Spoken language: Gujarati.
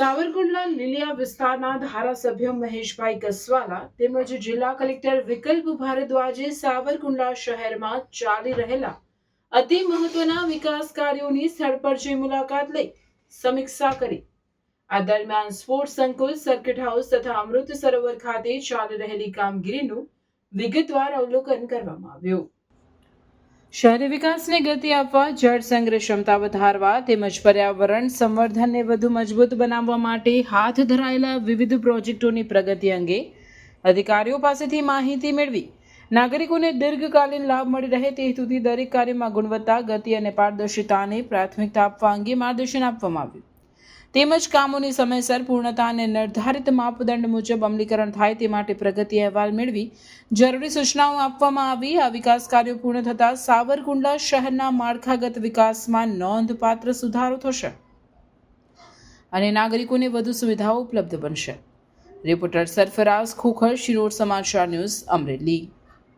સાવરકુંડલા લીલિયા વિસ્તારના ધારાસભ્ય મહેશભાઈ કસવાલા તેમજ જિલ્લા કલેક્ટર વિકલ્પ ભારદ્વાજે સાવરકુંડલા શહેરમાં ચાલી રહેલા અતિ મહત્વના વિકાસ કાર્યોની સ્થળ પર જઈ મુલાકાત લઈ સમીક્ષા કરી. આ દરમિયાન સ્પોર્ટ્સ સંકુલ, સર્કિટ હાઉસ તથા અમૃત સરોવર ખાતે ચાલી રહેલી કામગીરીનું વિગતવાર અવલોકન કરવામાં આવ્યું. શહેરી વિકાસને ગતિ આપવા, જળ સંગ્રહ ક્ષમતા વધારવા તેમજ પર્યાવરણ સંવર્ધનને વધુ મજબૂત બનાવવા માટે હાથ ધરાયેલા વિવિધ પ્રોજેક્ટોની પ્રગતિ અંગે અધિકારીઓ પાસેથી માહિતી મેળવી નાગરિકોને દીર્ઘકાલીન લાભ મળી રહે તે હેતુથી દરેક કાર્યમાં ગુણવત્તા, ગતિ અને પારદર્શિતાને પ્રાથમિકતા આપવા અંગે માર્ગદર્શન આપવામાં આવ્યું. તેમજ કામોની સમયસર પૂર્ણતા અને નિર્ધારિત માપદંડ મુજબ અમલીકરણ થાય તે માટે પ્રગતિ અહેવાલ મેળવી જરૂરી સૂચનાઓ આપવામાં આવી. આ વિકાસ કાર્યો પૂર્ણ થતાં સાવરકુંડલા શહેરના માળખાગત વિકાસમાં નોંધપાત્ર સુધારો થશે અને નાગરિકોને વધુ સુવિધાઓ ઉપલબ્ધ બનશે. રિપોર્ટર સરફરાઝ ખોખર, શિરોડ સમાચાર ન્યૂઝ, અમરેલી.